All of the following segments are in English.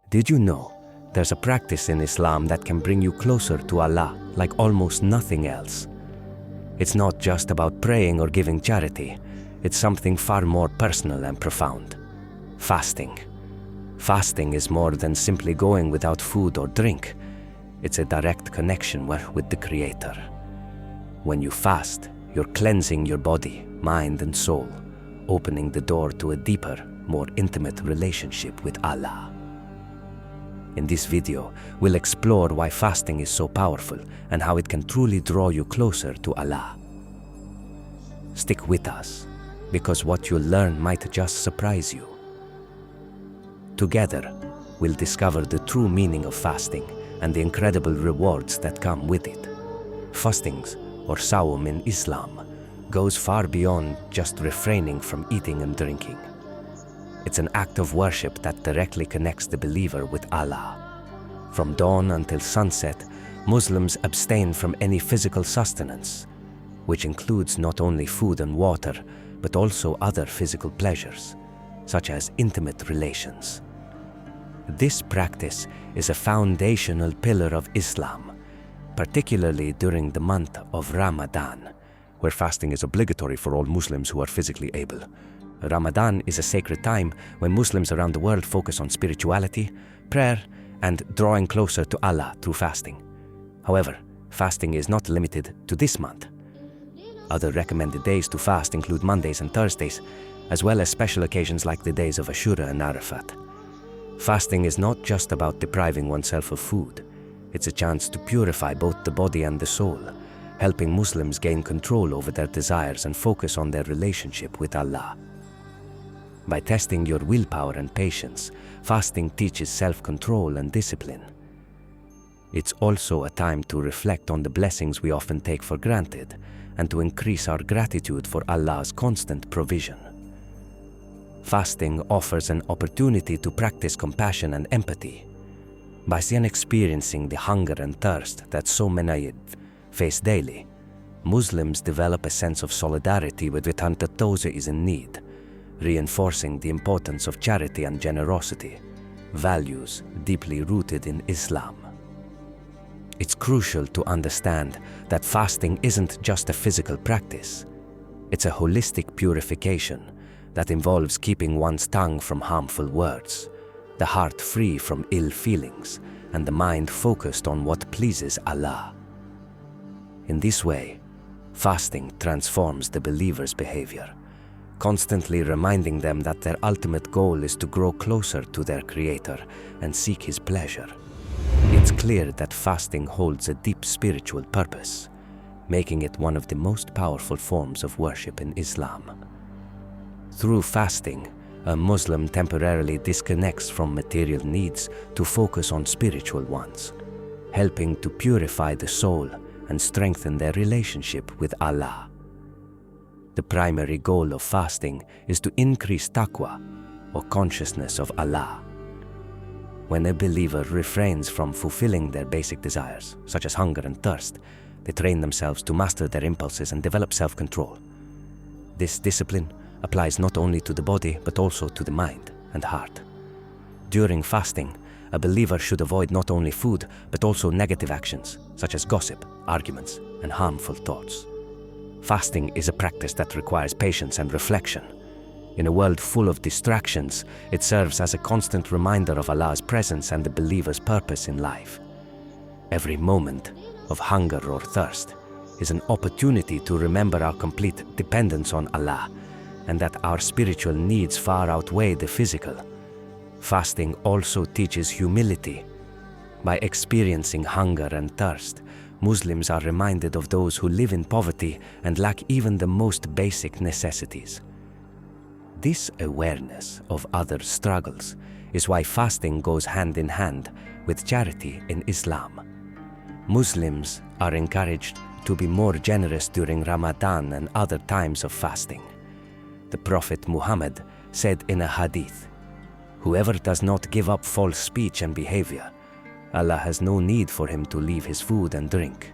Did you know there's a practice in Islam that can bring you closer to Allah like almost nothing else? It's not just about praying or giving charity. It's something far more personal and profound. Fasting. Fasting is more than simply going without food or drink. It's a direct connection with the Creator. When you fast, you're cleansing your body, mind, and soul, opening the door to a deeper, more intimate relationship with Allah. In this video, we'll explore why fasting is so powerful and how it can truly draw you closer to Allah. Stick with us, because what you'll learn might just surprise you. Together, we'll discover the true meaning of fasting and the incredible rewards that come with it. Fastings, or sawm in Islam, goes far beyond just refraining from eating and drinking. It's an act of worship that directly connects the believer with Allah. From dawn until sunset, Muslims abstain from any physical sustenance, which includes not only food and water, but also other physical pleasures, such as intimate relations. This practice is a foundational pillar of Islam, particularly during the month of Ramadan, where fasting is obligatory for all Muslims who are physically able. Ramadan is a sacred time when Muslims around the world focus on spirituality, prayer, and drawing closer to Allah through fasting. However, fasting is not limited to this month. Other recommended days to fast include Mondays and Thursdays, as well as special occasions like the days of Ashura and Arafat. Fasting is not just about depriving oneself of food. It's a chance to purify both the body and the soul, helping Muslims gain control over their desires and focus on their relationship with Allah. By testing your willpower and patience, fasting teaches self-control and discipline. It's also a time to reflect on the blessings we often take for granted and to increase our gratitude for Allah's constant provision. Fasting offers an opportunity to practice compassion and empathy. By experiencing the hunger and thirst that so many face daily, Muslims develop a sense of solidarity with those who are in need, reinforcing the importance of charity and generosity, values deeply rooted in Islam. It's crucial to understand that fasting isn't just a physical practice. It's a holistic purification that involves keeping one's tongue from harmful words, the heart free from ill feelings, and the mind focused on what pleases Allah. In this way, fasting transforms the believer's behavior, constantly reminding them that their ultimate goal is to grow closer to their Creator and seek His pleasure. It's clear that fasting holds a deep spiritual purpose, making it one of the most powerful forms of worship in Islam. Through fasting, a Muslim temporarily disconnects from material needs to focus on spiritual ones, helping to purify the soul and strengthen their relationship with Allah. The primary goal of fasting is to increase taqwa, or consciousness of Allah. When a believer refrains from fulfilling their basic desires, such as hunger and thirst, they train themselves to master their impulses and develop self-control. This discipline applies not only to the body, but also to the mind and heart. During fasting, a believer should avoid not only food, but also negative actions, such as gossip, arguments, and harmful thoughts. Fasting is a practice that requires patience and reflection. In a world full of distractions, it serves as a constant reminder of Allah's presence and the believer's purpose in life. Every moment of hunger or thirst is an opportunity to remember our complete dependence on Allah and that our spiritual needs far outweigh the physical. Fasting also teaches humility. By experiencing hunger and thirst, Muslims are reminded of those who live in poverty and lack even the most basic necessities. This awareness of others' struggles is why fasting goes hand in hand with charity in Islam. Muslims are encouraged to be more generous during Ramadan and other times of fasting. The Prophet Muhammad said in a hadith, "Whoever does not give up false speech and behavior, Allah has no need for him to leave his food and drink."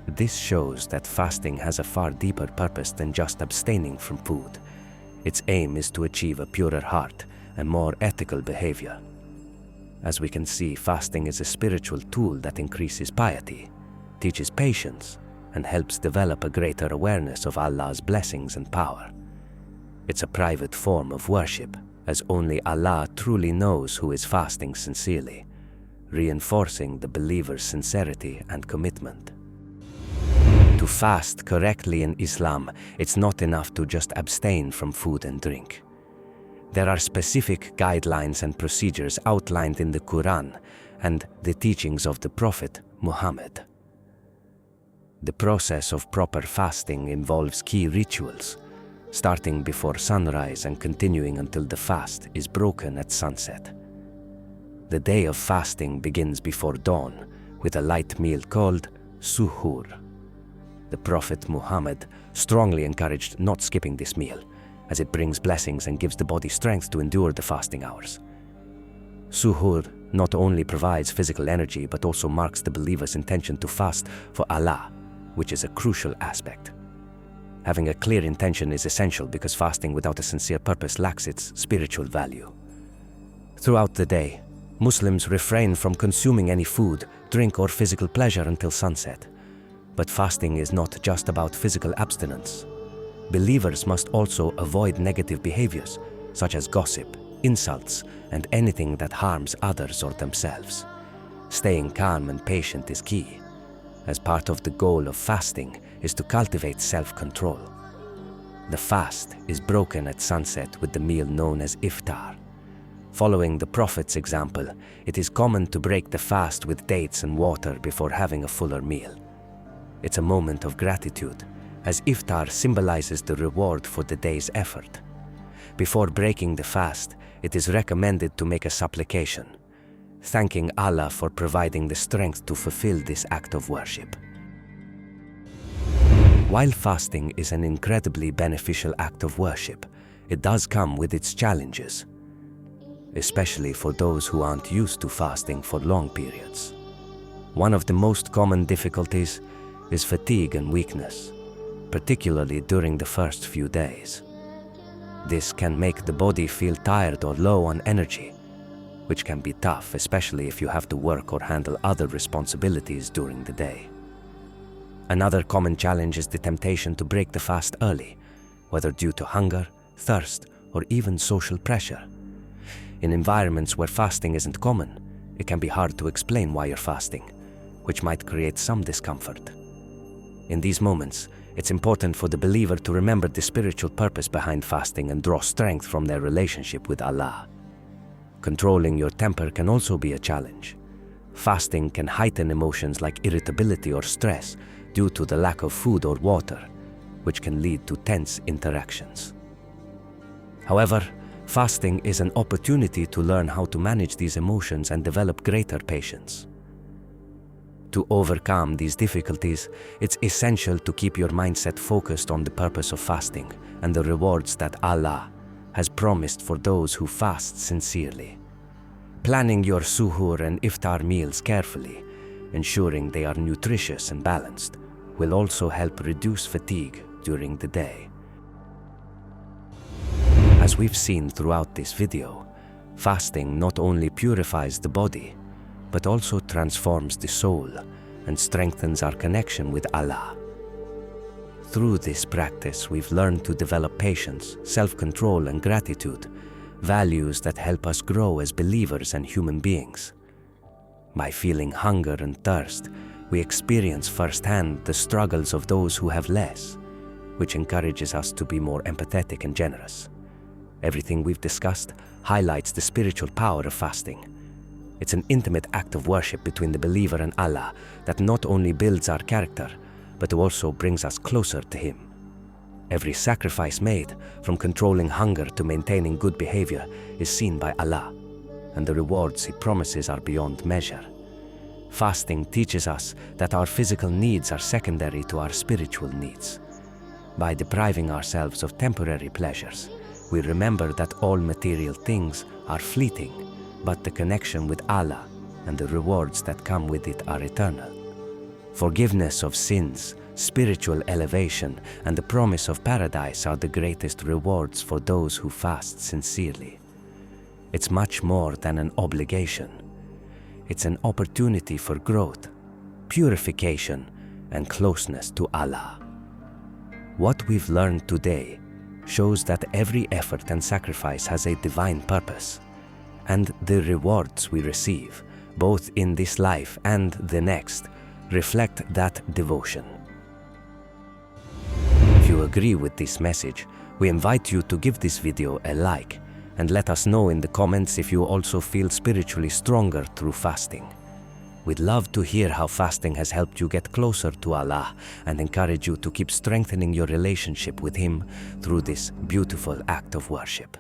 This shows that fasting has a far deeper purpose than just abstaining from food. Its aim is to achieve a purer heart and more ethical behavior. As we can see, fasting is a spiritual tool that increases piety, teaches patience, and helps develop a greater awareness of Allah's blessings and power. It's a private form of worship, as only Allah truly knows who is fasting sincerely, reinforcing the believer's sincerity and commitment. To fast correctly in Islam, it's not enough to just abstain from food and drink. There are specific guidelines and procedures outlined in the Quran and the teachings of the Prophet Muhammad. The process of proper fasting involves key rituals, starting before sunrise and continuing until the fast is broken at sunset. The day of fasting begins before dawn with a light meal called suhoor. The Prophet Muhammad strongly encouraged not skipping this meal, as it brings blessings and gives the body strength to endure the fasting hours. Suhoor not only provides physical energy but also marks the believer's intention to fast for Allah, which is a crucial aspect. Having a clear intention is essential because fasting without a sincere purpose lacks its spiritual value. Throughout the day, Muslims refrain from consuming any food, drink, or physical pleasure until sunset. But fasting is not just about physical abstinence. Believers must also avoid negative behaviors, such as gossip, insults, and anything that harms others or themselves. Staying calm and patient is key, as part of the goal of fasting is to cultivate self-control. The fast is broken at sunset with the meal known as iftar. Following the Prophet's example, it is common to break the fast with dates and water before having a fuller meal. It's a moment of gratitude, as iftar symbolizes the reward for the day's effort. Before breaking the fast, it is recommended to make a supplication, thanking Allah for providing the strength to fulfill this act of worship. While fasting is an incredibly beneficial act of worship, it does come with its challenges, especially for those who aren't used to fasting for long periods. One of the most common difficulties is fatigue and weakness, particularly during the first few days. This can make the body feel tired or low on energy, which can be tough, especially if you have to work or handle other responsibilities during the day. Another common challenge is the temptation to break the fast early, whether due to hunger, thirst, or even social pressure. In environments where fasting isn't common, it can be hard to explain why you're fasting, which might create some discomfort. In these moments, it's important for the believer to remember the spiritual purpose behind fasting and draw strength from their relationship with Allah. Controlling your temper can also be a challenge. Fasting can heighten emotions like irritability or stress due to the lack of food or water, which can lead to tense interactions. However, fasting is an opportunity to learn how to manage these emotions and develop greater patience. To overcome these difficulties, it's essential to keep your mindset focused on the purpose of fasting and the rewards that Allah has promised for those who fast sincerely. Planning your suhoor and iftar meals carefully, ensuring they are nutritious and balanced, will also help reduce fatigue during the day. As we've seen throughout this video, fasting not only purifies the body, but also transforms the soul and strengthens our connection with Allah. Through this practice, we've learned to develop patience, self-control, and gratitude, values that help us grow as believers and human beings. By feeling hunger and thirst, we experience firsthand the struggles of those who have less, which encourages us to be more empathetic and generous. Everything we've discussed highlights the spiritual power of fasting. It's an intimate act of worship between the believer and Allah that not only builds our character, but also brings us closer to Him. Every sacrifice made, from controlling hunger to maintaining good behavior, is seen by Allah, and the rewards He promises are beyond measure. Fasting teaches us that our physical needs are secondary to our spiritual needs. By depriving ourselves of temporary pleasures, we remember that all material things are fleeting, but the connection with Allah and the rewards that come with it are eternal. Forgiveness of sins, spiritual elevation, and the promise of paradise are the greatest rewards for those who fast sincerely. It's much more than an obligation. It's an opportunity for growth, purification, and closeness to Allah. What we've learned today shows that every effort and sacrifice has a divine purpose, and the rewards we receive, both in this life and the next, reflect that devotion. If you agree with this message, we invite you to give this video a like and let us know in the comments if you also feel spiritually stronger through fasting. We'd love to hear how fasting has helped you get closer to Allah and encourage you to keep strengthening your relationship with Him through this beautiful act of worship.